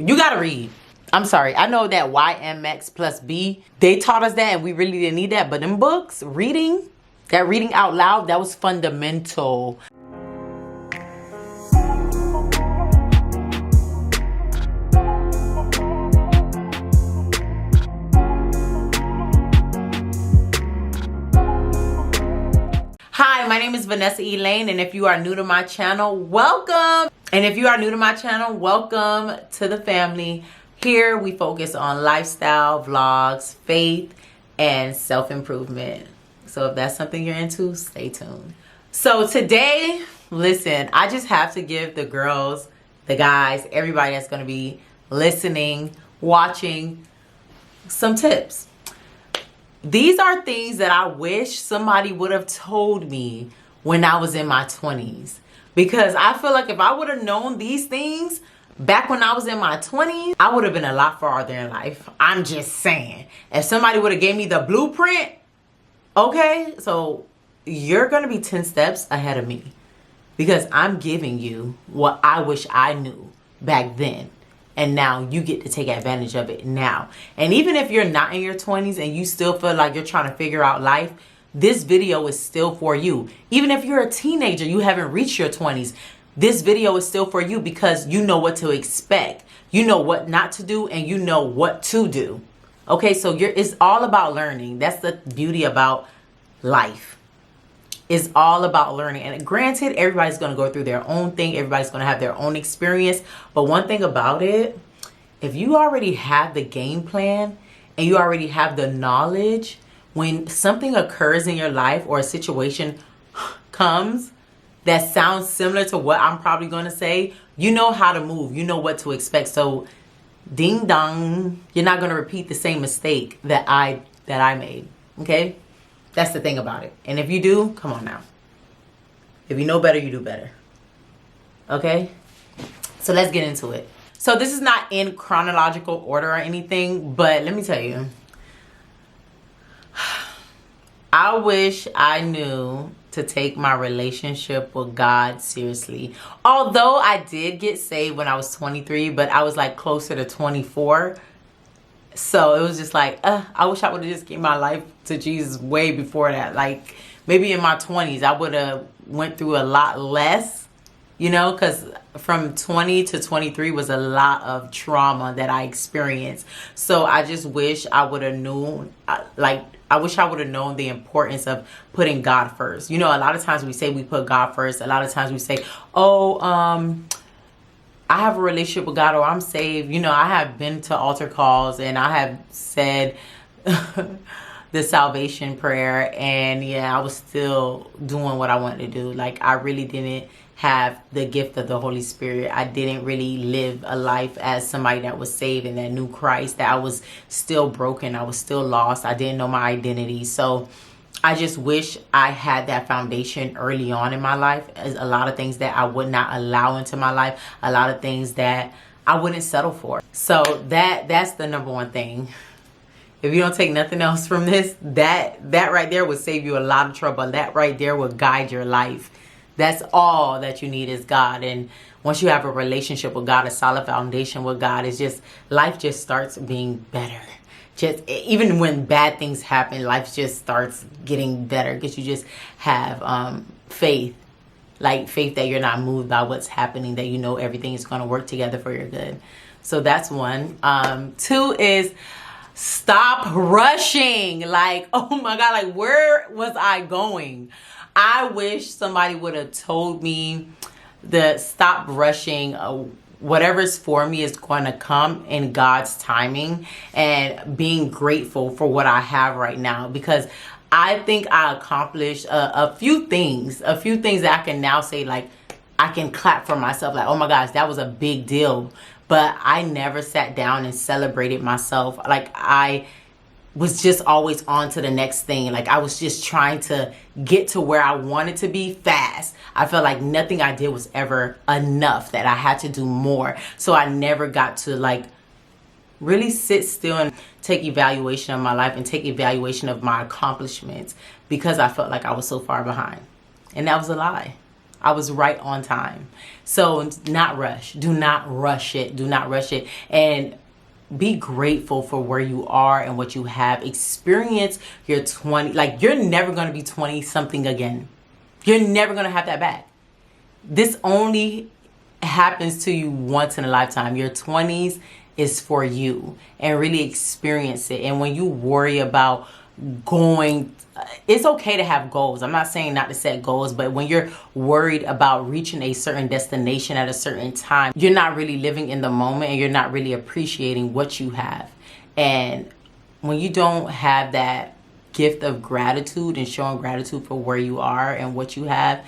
You gotta read. I'm sorry. I know that YMX plus B, they taught us that and we really didn't need that. But them books, reading, that reading out loud, that was fundamental. Hi, my name is Vanessa Elaine, and if you are new to my channel, welcome. And if you are new to my channel, welcome to the family. Here we focus on lifestyle, vlogs, faith, and self-improvement. So if that's something you're into, stay tuned. So today, listen, I just have to give the girls, the guys, everybody that's going to be listening, watching, some tips. These are things that I wish somebody would have told me when I was in my 20s. Because I feel like if I would have known these things back when I was in my 20s, I would have been a lot farther in life. I'm just saying. If somebody would have gave me the blueprint, okay, so you're going to be 10 steps ahead of me. Because I'm giving you what I wish I knew back then. And now you get to take advantage of it now. And even if you're not in your 20s and you still feel like you're trying to figure out life, this video is still for you. Even if you're a teenager, you haven't reached your 20s, this video is still for you because you know what to expect. You know what not to do and you know what to do. Okay, so it's all about learning. That's the beauty about life. It's all about learning. And granted, everybody's going to go through their own thing. Everybody's going to have their own experience. But one thing about it, if you already have the game plan and you already have the knowledge, when something occurs in your life or a situation comes that sounds similar to what I'm probably going to say, you know how to move. You know what to expect. So ding dong, you're not going to repeat the same mistake that I made. Okay? That's the thing about it. And if you do, come on now. If you know better, you do better. Okay? So let's get into it. So this is not in chronological order or anything, but let me tell you. I wish I knew to take my relationship with God seriously. Although I did get saved when I was 23, but I was like closer to 24. So it was just like, I wish I would have just given my life to Jesus way before that. Like maybe in my 20s, I would have went through a lot less, you know, because from 20 to 23 was a lot of trauma that I experienced. So I just wish I would have known, I wish I would have known the importance of putting God first. You know, a lot of times we say we put God first. A lot of times we say, I have a relationship with God or I'm saved. You know, I have been to altar calls and I have said the salvation prayer. And yeah, I was still doing what I wanted to do. Like I really didn't have the gift of the Holy Spirit. I didn't really live a life as somebody that was saved and that knew Christ, that I was still broken. I was still lost. I didn't know my identity. So I just wish I had that foundation early on in my life. As a lot of things that I would not allow into my life. A lot of things that I wouldn't settle for. So that's the number one thing. If you don't take nothing else from this, that right there would save you a lot of trouble. That right there would guide your life. That's all that you need is God. And once you have a relationship with God, a solid foundation with God, it's just, life just starts being better. Just even when bad things happen, life just starts getting better because you just have faith. Like faith that you're not moved by what's happening, that you know everything is going to work together for your good. So that's one. Two is stop rushing. Like, oh my God, like where was I going? I wish somebody would have told me the stop rushing. Whatever's for me is going to come in God's timing, and being grateful for what I have right now, because I think I accomplished a few things that I can now say, like, I can clap for myself. Like, oh my gosh, that was a big deal. But I never sat down and celebrated myself. Like I was just always on to the next thing. Like I was just trying to get to where I wanted to be fast. I felt like nothing I did was ever enough, that I had to do more. So I never got to like really sit still and take evaluation of my life and take evaluation of my accomplishments, because I felt like I was so far behind. And that was a lie. I was right on time. So not rush. Do not rush it. Do not rush it. And be grateful for where you are and what you have. Experience your 20. Like, you're never going to be 20 something again. You're never going to have that back. This only happens to you once in a lifetime. Your 20s is for you, and really experience it. And when you worry about going, it's okay to have goals. I'm not saying not to set goals, but when you're worried about reaching a certain destination at a certain time, you're not really living in the moment, and you're not really appreciating what you have. And when you don't have that gift of gratitude and showing gratitude for where you are and what you have,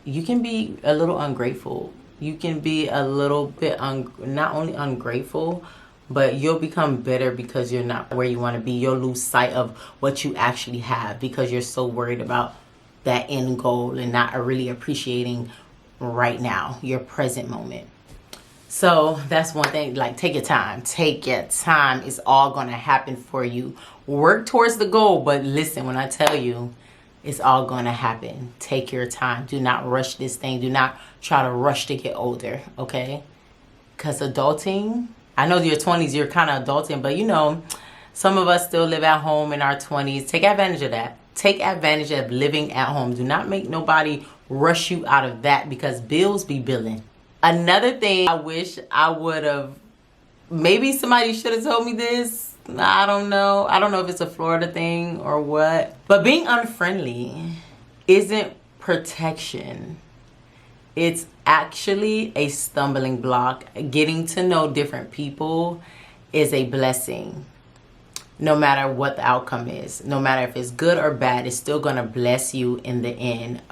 you can be a little ungrateful. You can be a little bit not only ungrateful, but you'll become bitter because you're not where you want to be. You'll lose sight of what you actually have because you're so worried about that end goal and not really appreciating right now, your present moment. So that's one thing. Like, take your time. Take your time. It's all going to happen for you. Work towards the goal, but listen, when I tell you, it's all going to happen. Take your time. Do not rush this thing. Do not try to rush to get older, okay? Because adulting, I know your 20s, you're kind of adulting, but you know, some of us still live at home in our 20s. Take advantage of that. Take advantage of living at home. Do not make nobody rush you out of that, because bills be billing. Another thing I wish I would have, maybe somebody should have told me this. I don't know. I don't know if it's a Florida thing or what. But being unfriendly isn't protection. It's actually a stumbling block. Getting to know different people is a blessing. No matter what the outcome is. No matter if it's good or bad, it's still going to bless you in the end.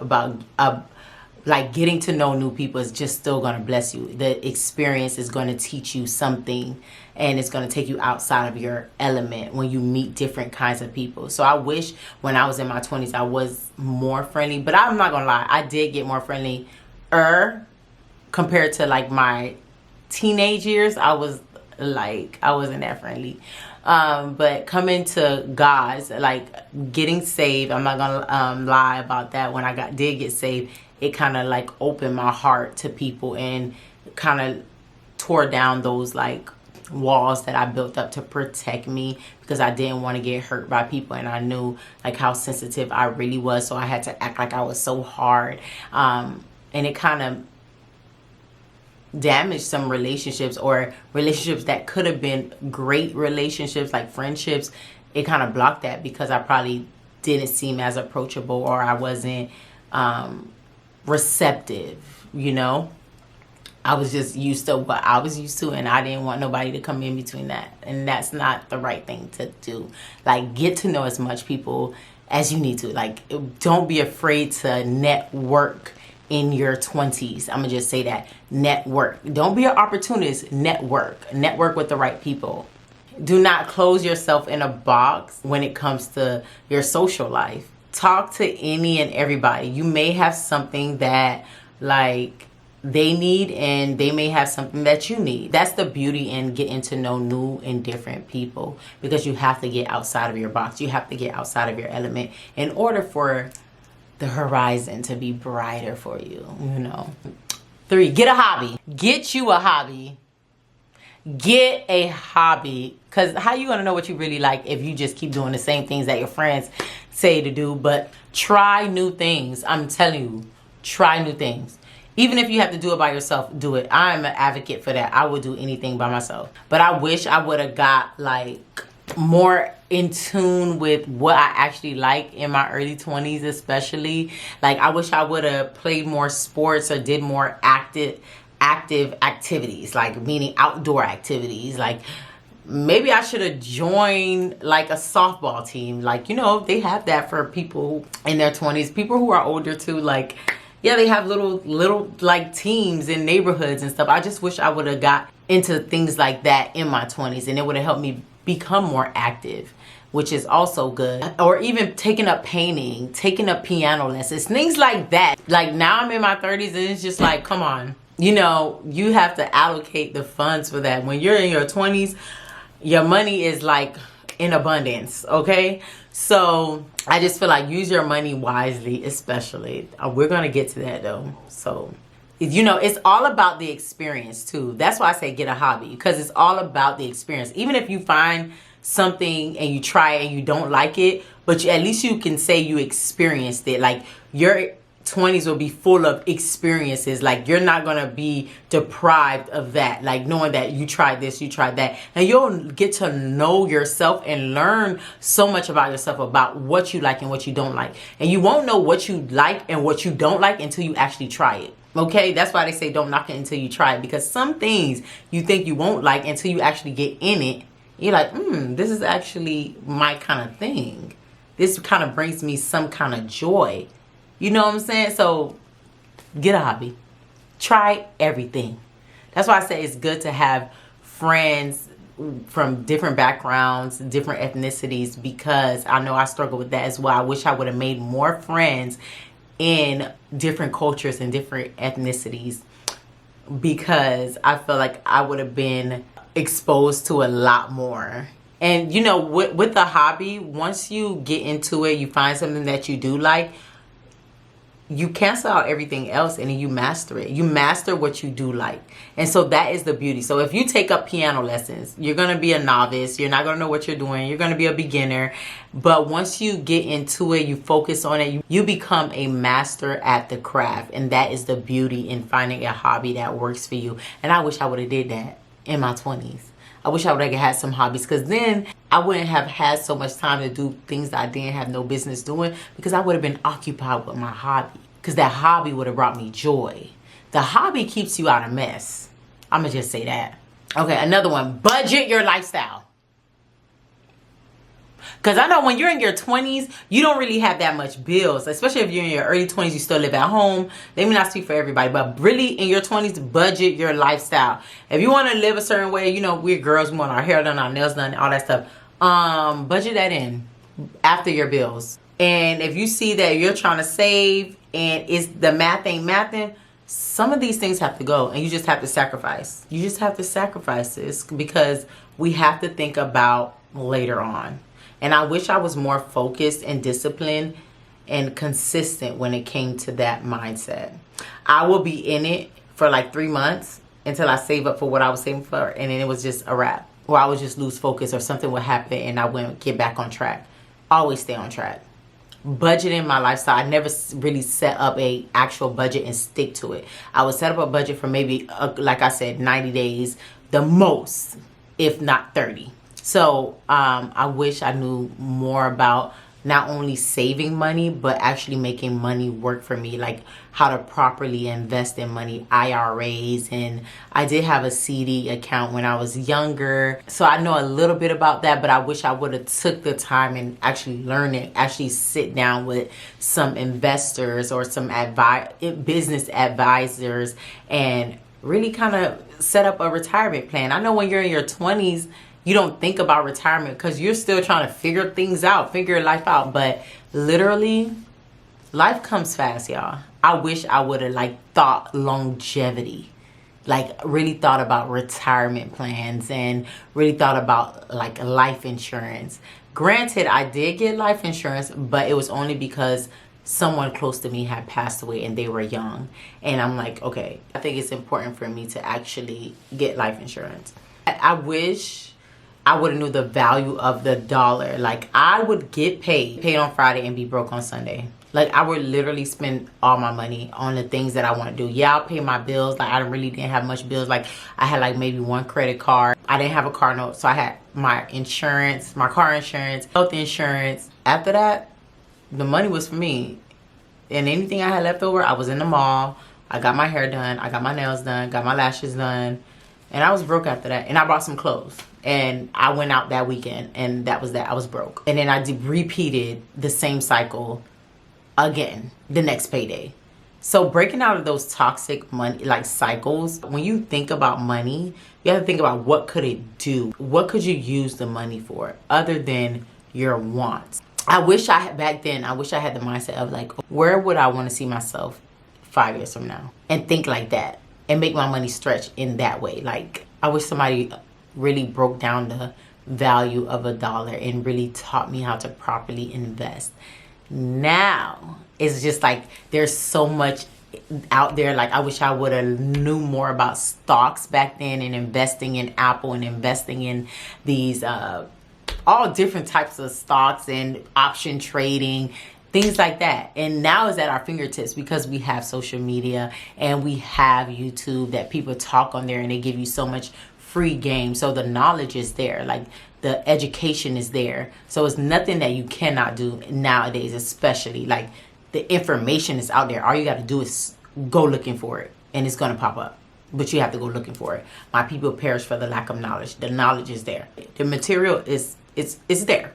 Like, getting to know new people is just still going to bless you. The experience is going to teach you something, and it's going to take you outside of your element when you meet different kinds of people. So I wish when I was in my 20s, I was more friendly, but I'm not going to lie. I did get more friendly compared to like my teenage years. I wasn't that friendly. But coming to God's, like getting saved, I'm not going to lie about that. When I did get saved, it kind of like opened my heart to people and kind of tore down those like walls that I built up to protect me, because I didn't want to get hurt by people, and I knew like how sensitive I really was, so I had to act like I was so hard, and it kind of damaged some relationships, or relationships that could have been great relationships, like friendships. It kind of blocked that because I probably didn't seem as approachable, or I wasn't receptive, you know. I was just used to what I was used to, and I didn't want nobody to come in between that, and that's not the right thing to do. Like, get to know as much people as you need to. Like, don't be afraid to network in your 20s. I'm gonna just say that. Network. Don't be an opportunist. Network with the right people. Do not close yourself in a box when it comes to your social life. Talk to any and everybody. You may have something that like they need, and they may have something that you need. That's the beauty in getting to know new and different people, because you have to get outside of your box. You have to get outside of your element in order for the horizon to be brighter for you, you know. 3, get a hobby. Get you a hobby. Get a hobby. Because how you gonna know what you really like if you just keep doing the same things that your friends say to do? But try new things. I'm telling you, try new things. Even if you have to do it by yourself, do it. I'm an advocate for that. I would do anything by myself. But I wish I would have got like more in tune with what I actually like in my early 20s, especially. Like, I wish I would have played more sports or did more active activities, like meaning outdoor activities. Like, maybe I should have joined like a softball team. Like, you know, they have that for people in their 20s. People who are older too, like, yeah, they have little like teams in neighborhoods and stuff. I just wish I would have got into things like that in my 20s, and it would have helped me become more active, which is also good. Or even taking up painting, taking up piano lessons, things like that. Like, now I'm in my 30s, and it's just like, come on. You know, you have to allocate the funds for that. When you're in your 20s, your money is like in abundance, okay? So I just feel like use your money wisely, especially. We're going to get to that though. So, you know, it's all about the experience too. That's why I say get a hobby, because it's all about the experience. Even if you find something and you try it and you don't like it, but at least you can say you experienced it. Like your 20s will be full of experiences. Like you're not gonna be deprived of that, like knowing that you tried this, you tried that, and you'll get to know yourself and learn so much about yourself, about what you like and what you don't like. And you won't know what you like and what you don't like until you actually try it. Okay, that's why they say don't knock it until you try it, because some things you think you won't like until you actually get in it. You're like, this is actually my kind of thing. This kind of brings me some kind of joy. You know what I'm saying? So get a hobby. Try everything. That's why I say it's good to have friends from different backgrounds, different ethnicities, because I know I struggle with that as well. I wish I would have made more friends in different cultures and different ethnicities, because I feel like I would have been exposed to a lot more. And you know, with a hobby, once you get into it, you find something that you do like, you cancel out everything else and then you master it. You master what you do like. And so that is the beauty. So if you take up piano lessons, you're going to be a novice. You're not going to know what you're doing. You're going to be a beginner. But once you get into it, you focus on it, you become a master at the craft. And that is the beauty in finding a hobby that works for you. And I wish I would have did that in my 20s. I wish I would have had some hobbies, because then I wouldn't have had so much time to do things that I didn't have no business doing, because I would have been occupied with my hobby, because that hobby would have brought me joy. The hobby keeps you out of mess. I'm going to just say that. Okay, another one. Budget your lifestyle. Because I know when you're in your 20s, you don't really have that much bills. Especially if you're in your early 20s, you still live at home. Let me not speak for everybody, but really in your 20s, budget your lifestyle. If you want to live a certain way, you know, we're girls, we want our hair done, our nails done, all that stuff. Budget that in after your bills. And if you see that you're trying to save and it's the math ain't mathing, some of these things have to go, and you just have to sacrifice. You just have to sacrifice this, because we have to think about later on. And I wish I was more focused and disciplined and consistent when it came to that mindset. I will be in it for like 3 months until I save up for what I was saving for, and then it was just a wrap. Or I would just lose focus, or something would happen and I wouldn't get back on track. Always stay on track. Budgeting my lifestyle. I never really set up a actual budget and stick to it. I would set up a budget for maybe, like I said, 90 days, the most, if not 30. So I wish I knew more about not only saving money, but actually making money work for me, like how to properly invest in money, IRAs. And I did have a CD account when I was younger, so I know a little bit about that, but I wish I would have took the time and actually learn it, actually sit down with some investors or some business advisors and really kind of set up a retirement plan. I know when you're in your 20s, you don't think about retirement because you're still trying to figure things out, figure life out. But literally, life comes fast, y'all. I wish I would have thought longevity, really thought about retirement plans and really thought about life insurance. Granted, I did get life insurance, but it was only because someone close to me had passed away and they were young. And I'm like, okay, I think it's important for me to actually get life insurance. I wish I would have knew the value of the dollar. I would get paid on Friday and be broke on Sunday. I would literally spend all my money on the things that I want to do. Yeah, I'll pay my bills. I really didn't have much bills. I had maybe one credit card. I didn't have a car note, so I had my insurance, my car insurance, health insurance. After that, the money was for me. And anything I had left over, I was in the mall. I got my hair done. I got my nails done. Got my lashes done. And I was broke after that. And I bought some clothes. And I went out that weekend. And that was that. I was broke. And then I repeated the same cycle again the next payday. So breaking out of those toxic money cycles, when you think about money, you have to think about what could it do? What could you use the money for other than your wants? I wish back then I had the mindset of where would I want to see myself 5 years from now? And think like that. And make my money stretch in that way. I wish somebody really broke down the value of a dollar and really taught me how to properly invest. Now it's just like there's so much out there. Like I wish I would have knew more about stocks back then, and investing in Apple, and investing in these all different types of stocks and option trading, things like that. And now it's at our fingertips because we have social media and we have YouTube that people talk on there, and they give you so much free game. So the knowledge is there, like the education is there. So it's nothing that you cannot do nowadays, especially like the information is out there. All you got to do is go looking for it, and it's going to pop up. But you have to go looking for it. My people perish for the lack of knowledge. The knowledge is there. The material is there.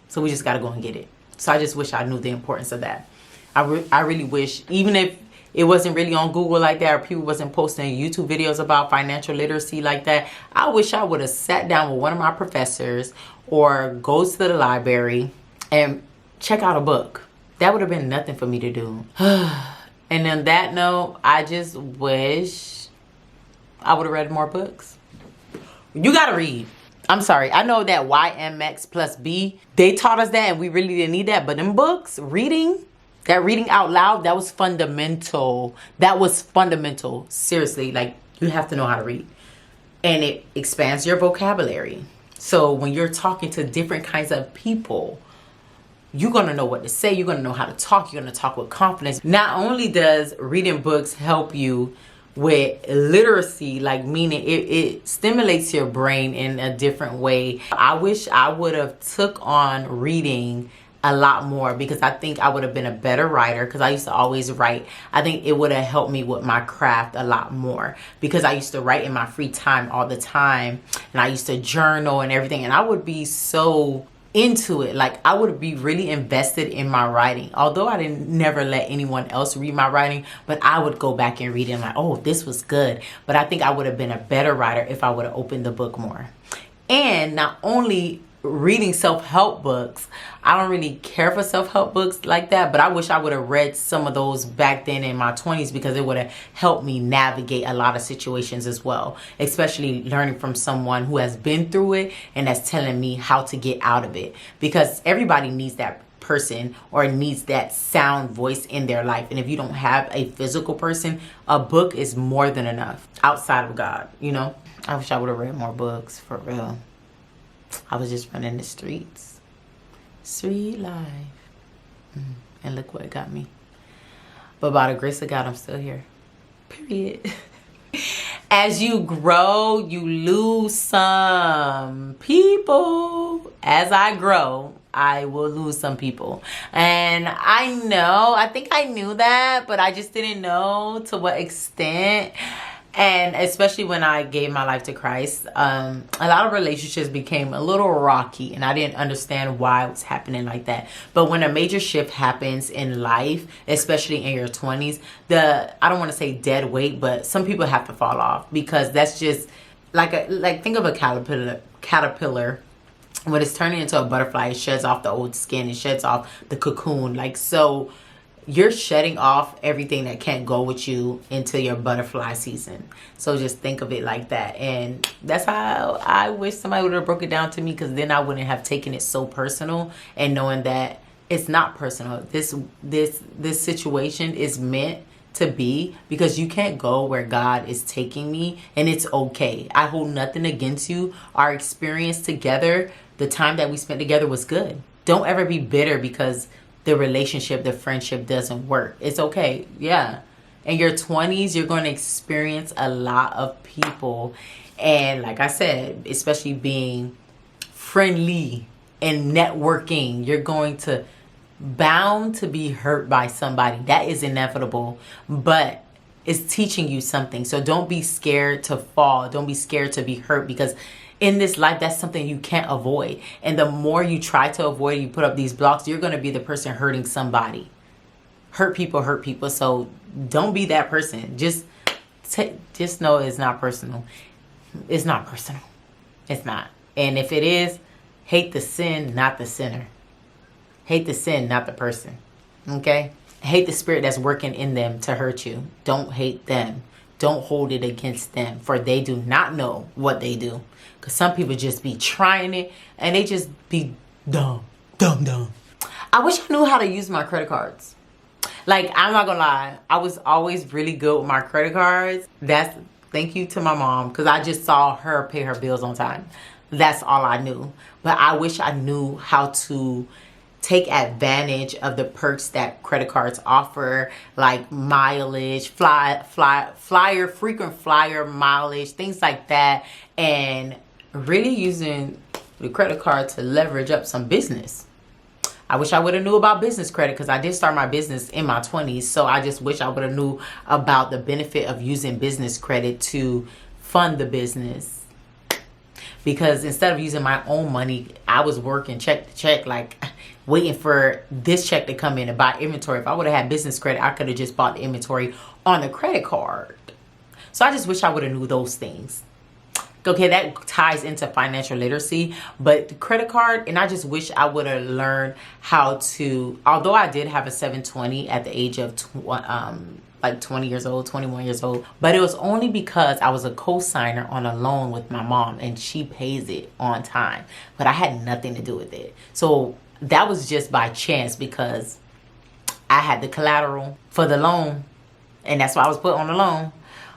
So we just got to go and get it. So I just wish I knew the importance of that. I really wish, even if it wasn't really on Google like that, or people wasn't posting YouTube videos about financial literacy like that, I wish I would have sat down with one of my professors or go to the library and check out a book. That would have been nothing for me to do. And on that note, I just wish I would have read more books. You got to read. I'm sorry. I know that YMX plus B, they taught us that and we really didn't need that. But in books, reading out loud, that was fundamental. That was fundamental. Seriously, like you have to know how to read. And it expands your vocabulary. So when you're talking to different kinds of people, you're going to know what to say. You're going to know how to talk. You're going to talk with confidence. Not only does reading books help you with literacy, like meaning it stimulates your brain in a different way. I wish I would have took on reading a lot more, because I think I would have been a better writer, because I used to always write. I think it would have helped me with my craft a lot more, because I used to write in my free time all the time, and I used to journal and everything, and I would be so into it. Like I would be really invested in my writing, although I didn't never let anyone else read my writing, but I would go back and read it and like, oh, this was good. But I think I would have been a better writer if I would have opened the book more. And not only reading self-help books, I don't really care for self-help books like that, but I wish I would have read some of those back then in my 20s, because it would have helped me navigate a lot of situations as well, especially learning from someone who has been through it and that's telling me how to get out of it, because everybody needs that person or needs that sound voice in their life. And if you don't have a physical person, a book is more than enough outside of God, you know. I wish I would have read more books, for real. I was just running the streets. Street life. And look what it got me. But by the grace of God, I'm still here. Period. As you grow, you lose some people. As I grow, I will lose some people. And I think I knew that, but I just didn't know to what extent. And especially when I gave my life to Christ, a lot of relationships became a little rocky, and I didn't understand why it was happening like that. But when a major shift happens in life, especially in your 20s, I don't want to say dead weight, but some people have to fall off, because that's just like think of a caterpillar. When it's turning into a butterfly, it sheds off the old skin, it sheds off the cocoon. Like, so you're shedding off everything that can't go with you into your butterfly season. So just think of it like that. And that's how I wish somebody would have broke it down to me, because then I wouldn't have taken it so personal, and knowing that it's not personal. This situation is meant to be, because you can't go where God is taking me, and it's okay. I hold nothing against you. Our experience together, the time that we spent together, was good. Don't ever be bitter because the relationship, the friendship doesn't work. It's okay. Yeah. In your 20s, you're going to experience a lot of people. And like I said, especially being friendly and networking, you're going to bound to be hurt by somebody. That is inevitable, but it's teaching you something. So don't be scared to fall. Don't be scared to be hurt, because in this life, that's something you can't avoid. And the more you try to avoid, you put up these blocks, you're going to be the person hurting somebody. Hurt people. So don't be that person. Just know it's not personal. It's not personal. It's not. And if it is, hate the sin, not the sinner. Hate the sin, not the person. Okay? Hate the spirit that's working in them to hurt you. Don't hate them. don't hold it against them, for they do not know what they do. Because some people just be trying it and they just be dumb. I wish I knew how to use my credit cards. Like, I'm not gonna lie, I was always really good with my credit cards. Thank you to my mom, because I just saw her pay her bills on time. That's all I knew. But I wish I knew how to take advantage of the perks that credit cards offer, like mileage, flyer, frequent flyer mileage, things like that, and really using the credit card to leverage up some business. I wish I would have knew about business credit, because I did start my business in my 20s. So I just wish I would have knew about the benefit of using business credit to fund the business. Because instead of using my own money, I was working check to check, like waiting for this check to come in and buy inventory. If I would have had business credit, I could have just bought the inventory on the credit card. So I just wish I would have knew those things. Okay, that ties into financial literacy, but the credit card, and I just wish I would have learned how to, although I did have a 720 at the age of like 20 years old, 21 years old, but it was only because I was a co-signer on a loan with my mom and she pays it on time, but I had nothing to do with it. So that was just by chance, because I had the collateral for the loan and that's why I was put on the loan.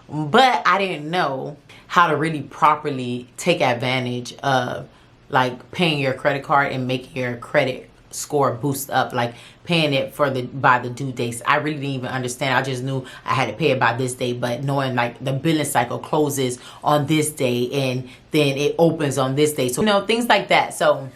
But I didn't know how to really properly take advantage of like paying your credit card and making your credit score boost up, like paying it by the due dates. I really didn't even understand. I just knew I had to pay it by this day, but knowing like the billing cycle closes on this day and then it opens on this day. So, you know, things like that. So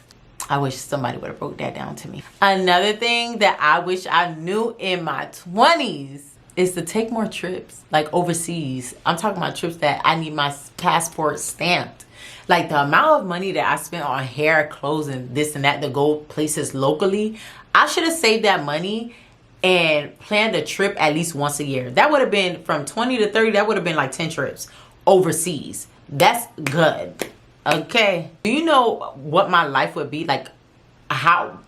I wish somebody would have broke that down to me. Another thing that I wish I knew in my 20s is to take more trips, like overseas. I'm talking about trips that I need my passport stamped. Like the amount of money that I spent on hair, clothes, and this and that to go places locally, I should have saved that money and planned a trip at least once a year. That would have been from 20 to 30, that would have been like 10 trips overseas. That's good. Okay. Do you know what my life would be like? How?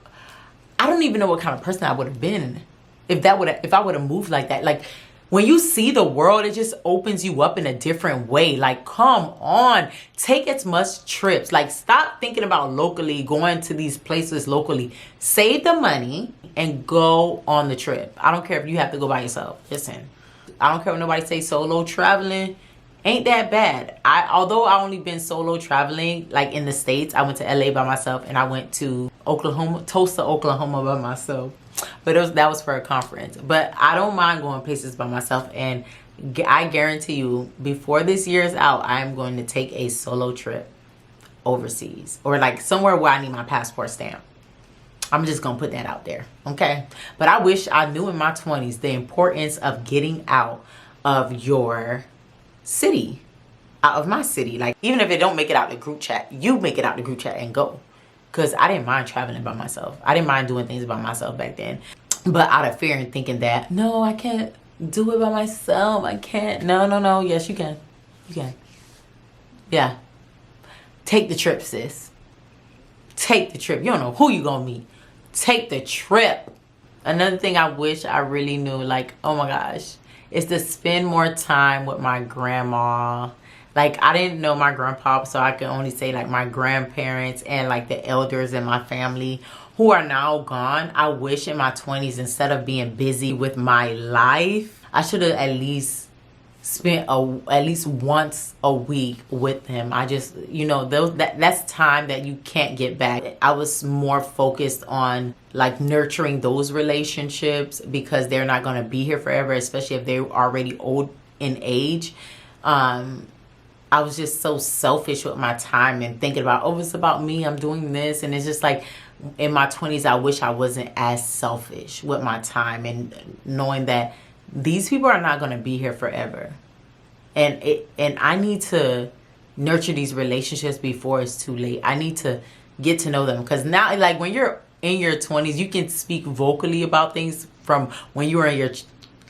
I don't even know what kind of person I would have been if I would have moved like that. Like when you see the world, it just opens you up in a different way. Like, come on, take as much trips. Like, stop thinking about locally, going to these places locally. Save the money and go on the trip. I don't care if you have to go by yourself. Listen, I don't care what nobody say. Solo traveling ain't that bad. Although I only been solo traveling, like in the States, I went to LA by myself and I went to Tulsa, Oklahoma by myself. But that was for a conference. But I don't mind going places by myself. And I guarantee you, before this year is out, I am going to take a solo trip overseas. Or like somewhere where I need my passport stamp. I'm just going to put that out there. Okay? But I wish I knew in my 20s the importance of getting out of your city. Out of my city. Like, even if it don't make it out the group chat, you make it out the group chat and go. Because I didn't mind traveling by myself. I didn't mind doing things by myself back then. But out of fear and thinking that, no, I can't do it by myself. I can't. No. Yes, you can. You can. Yeah. Take the trip, sis. Take the trip. You don't know who you gonna meet. Take the trip. Another thing I wish I really knew, like, oh my gosh, is to spend more time with my grandma. Like, I didn't know my grandpa, so I can only say, like, my grandparents and, like, the elders in my family who are now gone. I wish in my 20s, instead of being busy with my life, I should have at least spent at least once a week with them. I just, you know, that's time that you can't get back. I was more focused on, like, nurturing those relationships because they're not going to be here forever, especially if they're already old in age. I was just so selfish with my time and thinking about, oh, it's about me, I'm doing this. And it's just like, in my 20s, I wish I wasn't as selfish with my time and knowing that these people are not going to be here forever. And I need to nurture these relationships before it's too late. I need to get to know them. Because now, like, when you're in your 20s, you can speak vocally about things from when you were in your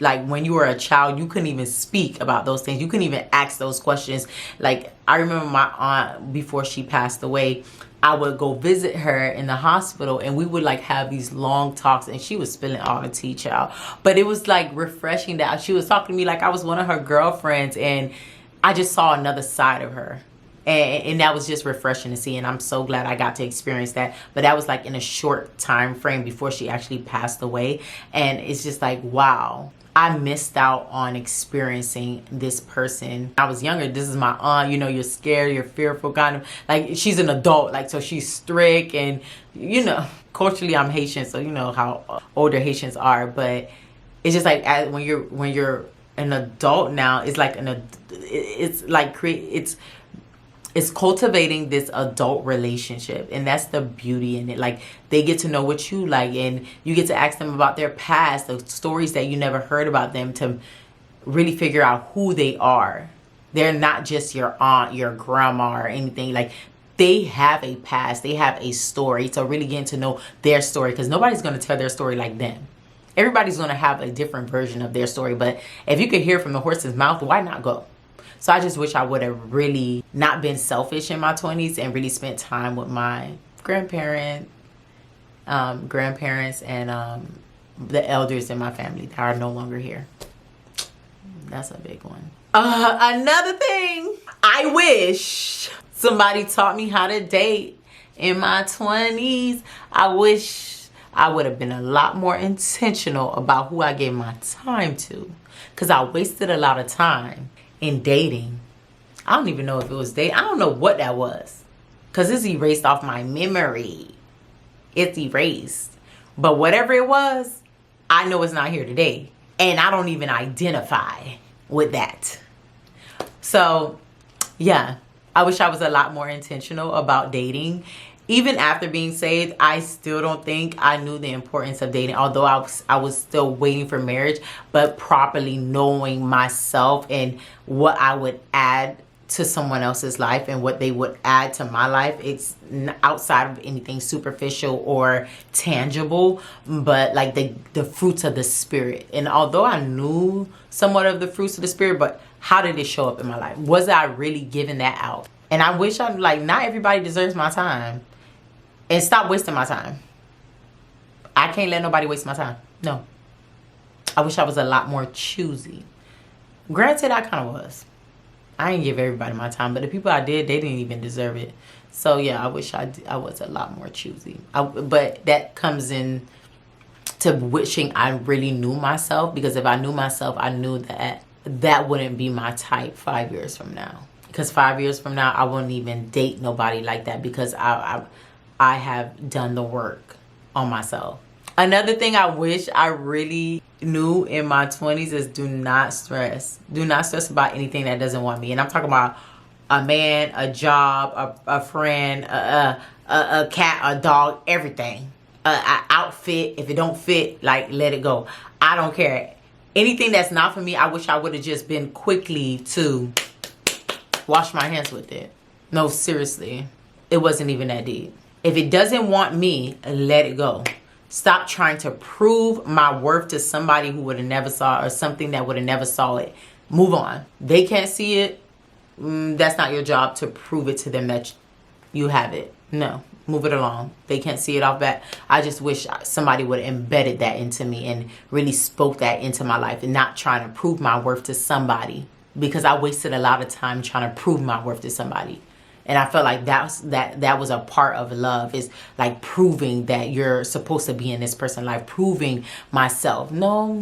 like when you were a child, you couldn't even speak about those things. You couldn't even ask those questions. Like I remember my aunt, before she passed away, I would go visit her in the hospital and we would like have these long talks, and she was spilling all the tea, child. But it was like refreshing that she was talking to me like I was one of her girlfriends, and I just saw another side of her. And that was just refreshing to see, and I'm so glad I got to experience that. But that was like in a short time frame before she actually passed away. And it's just like, wow, I missed out on experiencing this person. I was younger. This is my aunt. You know, you're scared, you're fearful, kind of like she's an adult, like, so she's strict, and you know, culturally I'm Haitian, so you know how older Haitians are. But it's just like when you're an adult now, it's like it's cultivating this adult relationship, and that's the beauty in it. Like they get to know what you like, and you get to ask them about their past, the stories that you never heard about them, to really figure out who they are. They're not just your aunt, your grandma, or anything. Like they have a past, they have a story. So really getting to know their story, because nobody's going to tell their story like them. Everybody's going to have a different version of their story, but if you could hear from the horse's mouth, why not go? So I just wish I would have really not been selfish in my 20s and really spent time with my grandparents and the elders in my family that are no longer here. That's a big one. Another thing, I wish somebody taught me how to date in my 20s. I wish I would have been a lot more intentional about who I gave my time to, because I wasted a lot of time in dating. I don't even know if it was dating. I don't know what that was, because it's erased off my memory. It's erased. But whatever it was, I know it's not here today, and I don't even identify with that. So yeah, I wish I was a lot more intentional about dating. Even after being saved, I still don't think I knew the importance of dating, although I was still waiting for marriage, but properly knowing myself and what I would add to someone else's life and what they would add to my life. It's outside of anything superficial or tangible, but like the fruits of the spirit. And although I knew somewhat of the fruits of the spirit, but how did it show up in my life? Was I really giving that out? And I wish I'm like, not everybody deserves my time. And stop wasting my time. I can't let nobody waste my time. No. I wish I was a lot more choosy. Granted, I kind of was. I didn't give everybody my time, but the people I did, they didn't even deserve it. So yeah, I wish I was a lot more choosy. But that comes in to wishing I really knew myself, because if I knew myself, I knew that that wouldn't be my type 5 years from now. Because 5 years from now, I wouldn't even date nobody like that, because I have done the work on myself. Another thing I wish I really knew in my 20s is do not stress. Do not stress about anything that doesn't want me. And I'm talking about a man, a job, a friend, a cat, a dog, everything. An outfit. If it don't fit, like, let it go. I don't care. Anything that's not for me, I wish I would have just been quickly to wash my hands with it. No, seriously. It wasn't even that deep. If it doesn't want me, let it go. Stop trying to prove my worth to somebody who would have never saw it, or something that would have never saw it. Move on. They can't see it. That's not your job to prove it to them that you have it. No, move it along. They can't see it off bat. I just wish somebody would have embedded that into me and really spoke that into my life, and not trying to prove my worth to somebody, because I wasted a lot of time trying to prove my worth to somebody. And I felt like that was a part of love, is like proving that you're supposed to be in this person's life, proving myself. No.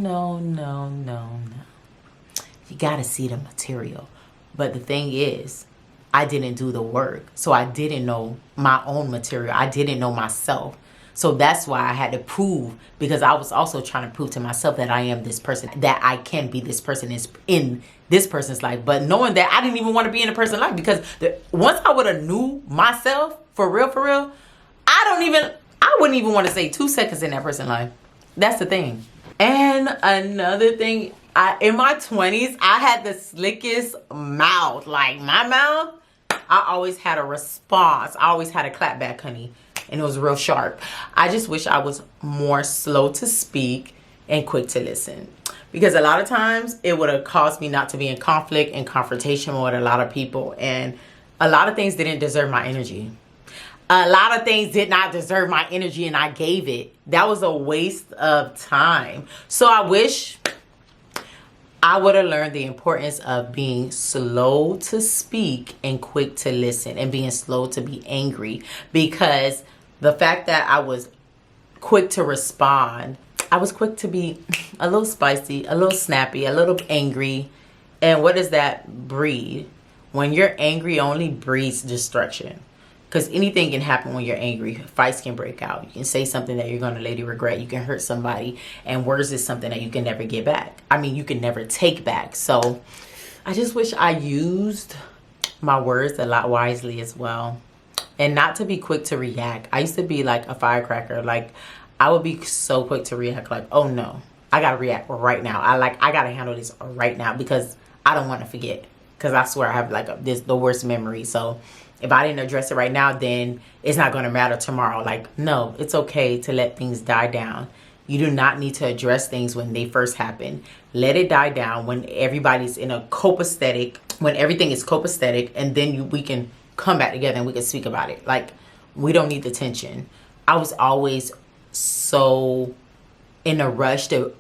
You got to see the material. But the thing is, I didn't do the work. So I didn't know my own material. I didn't know myself. So that's why I had to prove, because I was also trying to prove to myself that I am this person, that I can be this person is in this person's life. But knowing that I didn't even want to be in a person's life, because once I would have knew myself for real, I wouldn't even want to stay 2 seconds in that person's life. That's the thing. And another thing, in my 20s, I had the slickest mouth. Like my mouth, I always had a response. I always had a clap back, honey. And it was real sharp. I just wish I was more slow to speak and quick to listen. because a lot of times it would have caused me not to be in conflict and confrontation with a lot of people, and a lot of things didn't deserve my energy. A lot of things did not deserve my energy, and I gave it. That was a waste of time. So I wish I would have learned the importance of being slow to speak and quick to listen, and being slow to be angry, because the fact that I was quick to respond, I was quick to be a little spicy, a little snappy, a little angry. And what does that breed? When you're angry, only breeds destruction. Because anything can happen when you're angry. Fights can break out. You can say something that you're going to later regret. You can hurt somebody. And words is something that you can never get back. I mean, you can never take back. So I just wish I used my words a lot wisely as well. And not to be quick to react. I used to be like a firecracker. Like, I would be so quick to react. Like, oh no, I got to react right now. I got to handle this right now, because I don't want to forget. Because I swear I have like the worst memory. So if I didn't address it right now, then it's not going to matter tomorrow. Like, no, it's okay to let things die down. You do not need to address things when they first happen. Let it die down when everybody's in a copacetic, when everything is copacetic, and then we can come back together and we can speak about it. Like, we don't need the tension. I was always so in a rush to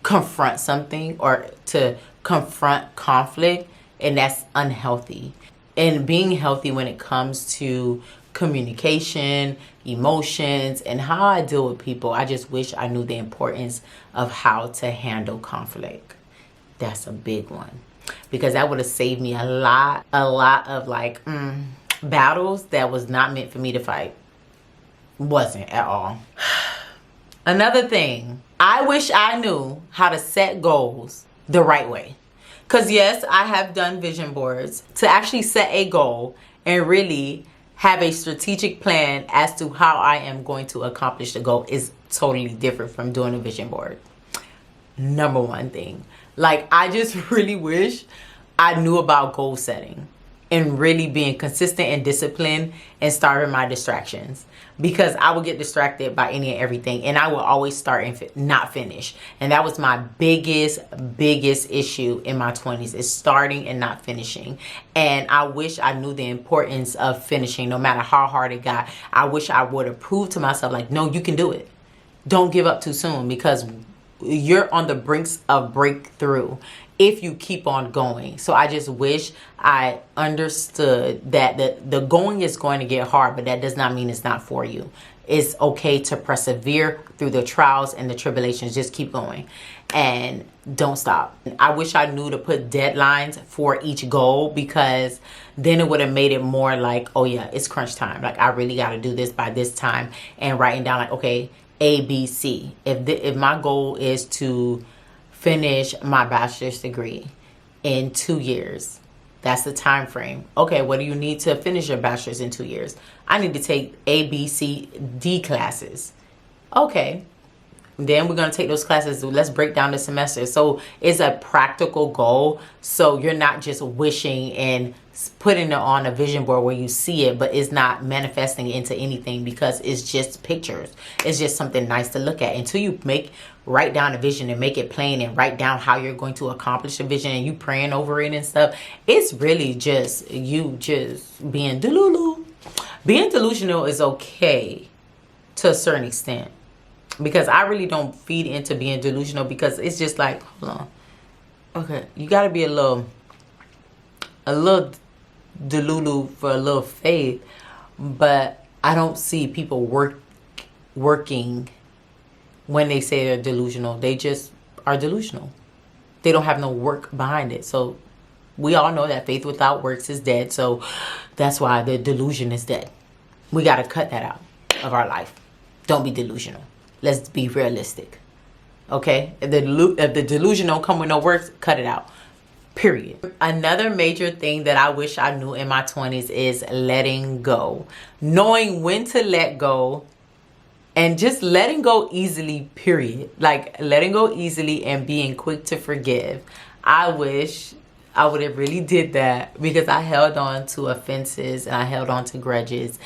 confront something or to confront conflict, and that's unhealthy. And being healthy when it comes to communication, emotions, and how I deal with people, I just wish I knew the importance of how to handle conflict. That's a big one, because that would have saved me a lot of like battles that was not meant for me to fight. Wasn't at all. Another thing, I wish I knew how to set goals the right way. Because yes, I have done vision boards. To actually set a goal and really have a strategic plan as to how I am going to accomplish the goal is totally different from doing a vision board. Number one thing. Like, I just really wish I knew about goal setting and really being consistent and disciplined and starting my distractions, because I would get distracted by any and everything, and I will always start and not finish. And that was my biggest issue in my 20s, is starting and not finishing. And I wish I knew the importance of finishing, no matter how hard it got. I wish I would have proved to myself, like, no, you can do it. Don't give up too soon, because you're on the brinks of breakthrough if you keep on going. So I just wish I understood that the going is going to get hard, but that does not mean it's not for you. It's okay to persevere through the trials and the tribulations. Just keep going and don't stop. I wish I knew to put deadlines for each goal, because then it would have made it more like, oh yeah, it's crunch time. Like, I really got to do this by this time, and writing down like, okay, A, B, C. If my goal is to finish my bachelor's degree in 2 years, that's the time frame. Okay, what do you need to finish your bachelor's in 2 years? I need to take A, B, C, D classes. Okay, then we're going to take those classes. Let's break down the semester. So it's a practical goal, so you're not just wishing and putting it on a vision board where you see it, but it's not manifesting it into anything, because it's just pictures. It's just something nice to look at. Until you write down a vision and make it plain, and write down how you're going to accomplish a vision, and you praying over it and stuff, it's really just you just being delulu. Being delusional is okay to a certain extent, because I really don't feed into being delusional, because it's just like, hold on, okay, you got to be a little delulu for a little faith. But I don't see people working when they say they're delusional. They just are delusional. They don't have no work behind it. So we all know that faith without works is dead. So that's why the delusion is dead. We got to cut that out of our life. Don't be delusional. Let's be realistic. Okay? If the delusion don't come with no works, cut it out. Period. Another major thing that I wish I knew in my 20s is letting go. Knowing when to let go, and just letting go easily, period. Like, letting go easily and being quick to forgive. I wish I would have really did that, because I held on to offenses and I held on to grudges.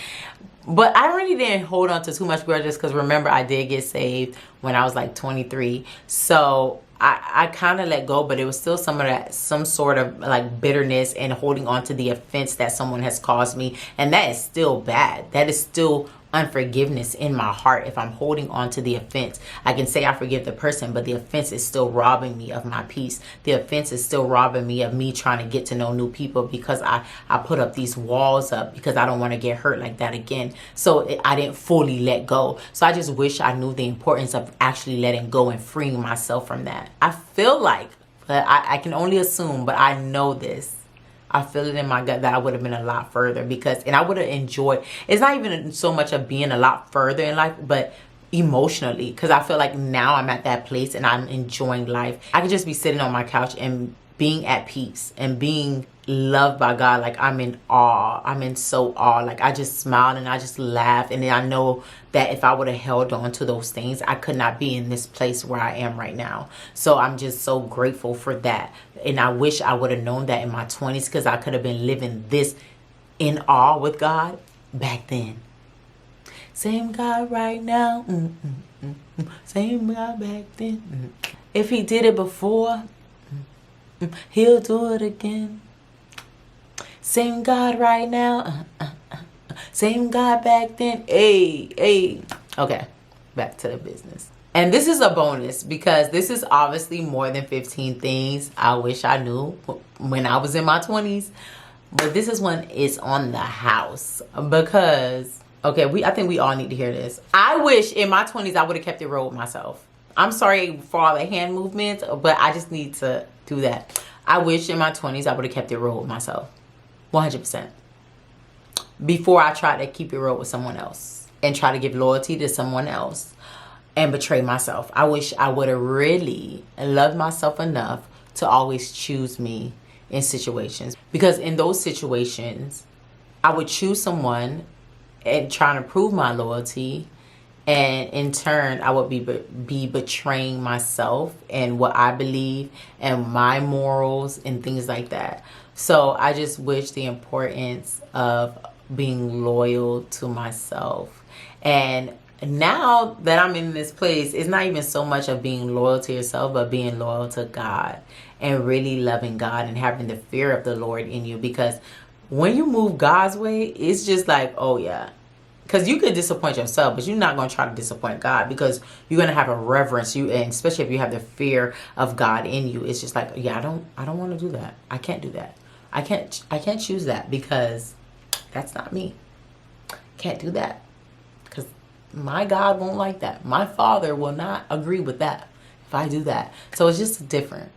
But I really didn't hold on to too much grudges, because remember, I did get saved when I was like 23. So I kind of let go, but it was still some sort of like bitterness and holding on to the offense that someone has caused me. And that is still bad. That is still unforgiveness in my heart. If I'm holding on to the offense, I can say I forgive the person, but the offense is still robbing me of my peace. The offense is still robbing me of me trying to get to know new people, because I put up these walls up because I don't want to get hurt like that again. So I didn't fully let go. So I just wish I knew the importance of actually letting go and freeing myself from that. I feel like, but I can only assume, but I know this, I feel it in my gut that I would have been a lot further, and I would have enjoyed, it's not even so much of being a lot further in life, but emotionally, because I feel like now I'm at that place and I'm enjoying life. I could just be sitting on my couch and being at peace and being loved by God. Like I'm in awe. I'm in so awe. Like I just smiled and I just laughed. And then I know that if I would have held on to those things, I could not be in this place where I am right now. So I'm just so grateful for that. And I wish I would have known that in my 20s, because I could have been living this in awe with God back then. Same God right now. Same God back then. If he did it before, he'll do it again. Same God right now. Same God back then. Hey. Okay, back to the business. And this is a bonus, because this is obviously more than 15 things I wish I knew when I was in my 20s. But this is one is on the house, because, okay, I think we all need to hear this. I wish in my 20s I would have kept it real with myself. I'm sorry for all the hand movements, but I just need to do that. I wish in my 20s I would have kept it real with myself. 100%. Before I tried to keep it real with someone else and try to give loyalty to someone else and betray myself. I wish I would have really loved myself enough to always choose me in situations. Because in those situations, I would choose someone and trying to prove my loyalty, and in turn I would be betraying myself and what I believe and my morals and things like that. So I just wish the importance of being loyal to myself. And now that I'm in this place, it's not even so much of being loyal to yourself, but being loyal to God and really loving God and having the fear of the Lord in you. Because when you move God's way, it's just like, oh yeah. Because you could disappoint yourself, but you're not going to try to disappoint God, because you're going to have a reverence, and especially if you have the fear of God in you. It's just like, yeah, I don't want to do that. I can't do that. I can't choose that, because that's not me. Can't do that, because my God won't like that. My Father will not agree with that if I do that. So it's just different.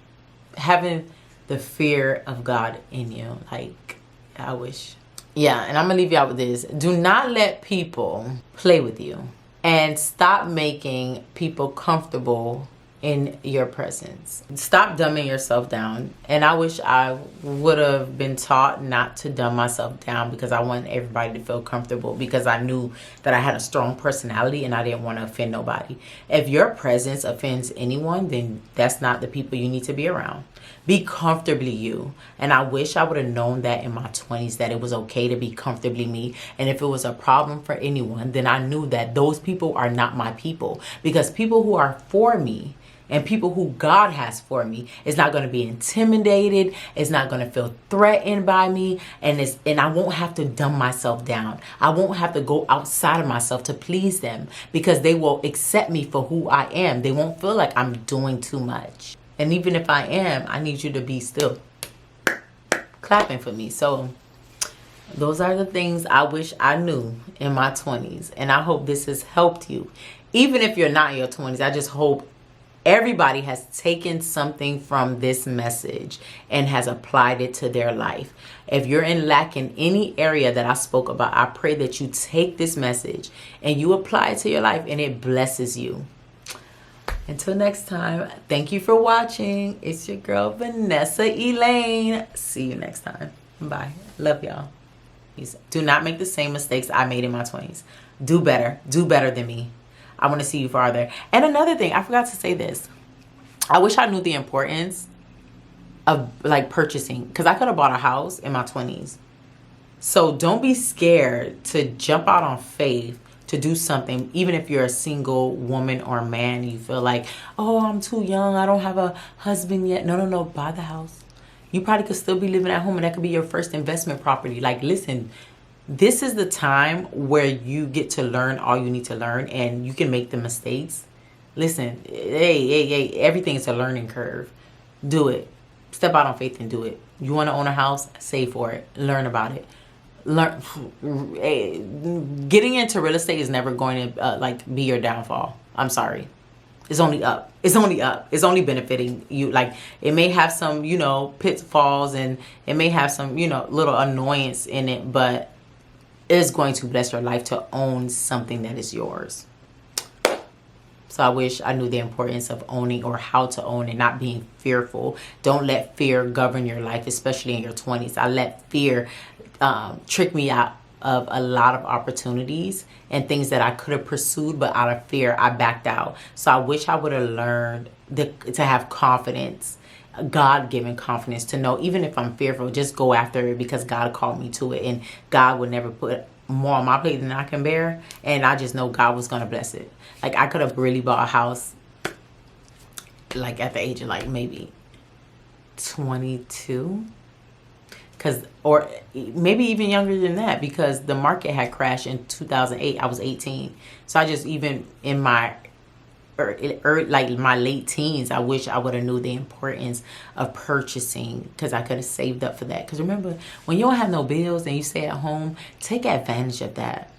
Having the fear of God in you. Like, I wish. Yeah, and I'm going to leave you out with this. Do not let people play with you. And stop making people comfortable in your presence. Stop dumbing yourself down. And I wish I would have been taught not to dumb myself down, because I want everybody to feel comfortable, because I knew that I had a strong personality and I didn't want to offend nobody. If your presence offends anyone, then that's not the people you need to be around. Be comfortably you. And I wish I would have known that in my 20s, that it was okay to be comfortably me. And if it was a problem for anyone, then I knew that those people are not my people. Because people who are for me and people who God has for me is not going to be intimidated. It's not going to feel threatened by me. And I won't have to dumb myself down. I won't have to go outside of myself to please them, because they will accept me for who I am. They won't feel like I'm doing too much. And even if I am, I need you to be still clapping for me. So those are the things I wish I knew in my 20s. And I hope this has helped you. Even if you're not in your 20s, I just hope everybody has taken something from this message and has applied it to their life. If you're in lack in any area that I spoke about, I pray that you take this message and you apply it to your life and it blesses you. Until next time, thank you for watching. It's your girl, Vanessa Elaine. See you next time. Bye. Love y'all. Do not make the same mistakes I made in my 20s. Do better. Do better than me. I want to see you farther. And another thing, I forgot to say this. I wish I knew the importance of like purchasing, because I could have bought a house in my 20s. So don't be scared to jump out on faith to do something. Even if you're a single woman or man, you feel like, oh, I'm too young, I don't have a husband yet. No, buy the house. You probably could still be living at home, and that could be your first investment property. Like, listen, this is the time where you get to learn all you need to learn, and you can make the mistakes. Listen, hey, everything is a learning curve. Do it. Step out on faith and do it. You want to own a house? Save for it. Learn about it. Getting into real estate is never going to be your downfall. I'm sorry. It's only up. It's only up. It's only benefiting you. Like, it may have some, pitfalls, and it may have some, little annoyance in it, but it's going to bless your life to own something that is yours. So I wish I knew the importance of owning, or how to own, and not being fearful. Don't let fear govern your life, especially in your 20s. I let fear trick me out of a lot of opportunities and things that I could have pursued, but out of fear, I backed out. So I wish I would have learned to have confidence, God-given confidence, to know even if I'm fearful, just go after it, because God called me to it, and God would never put more on my plate than I can bear, and I just know God was going to bless it. Like, I could have really bought a house like at the age of like maybe 22, or maybe even younger than that, because the market had crashed in 2008. I was 18. So I just, even in my my late teens, I wish I would have knew the importance of purchasing, because I could have saved up for that. Because remember, when you don't have no bills and you stay at home, take advantage of that.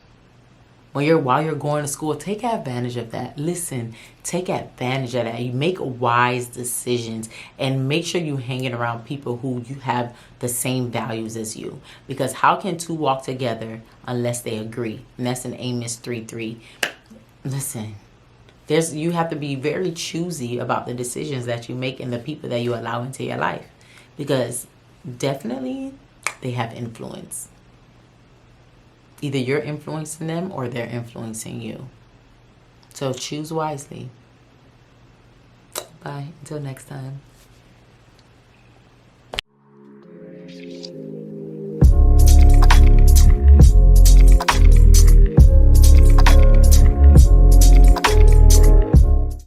While you're going to school, take advantage of that. Listen, take advantage of that. You make wise decisions, and make sure you hanging around people who you have the same values as you. Because how can two walk together unless they agree? And that's in Amos 3:3. Listen, you have to be very choosy about the decisions that you make and the people that you allow into your life, because definitely they have influence. Either you're influencing them or they're influencing you. So choose wisely. Bye. Until next time.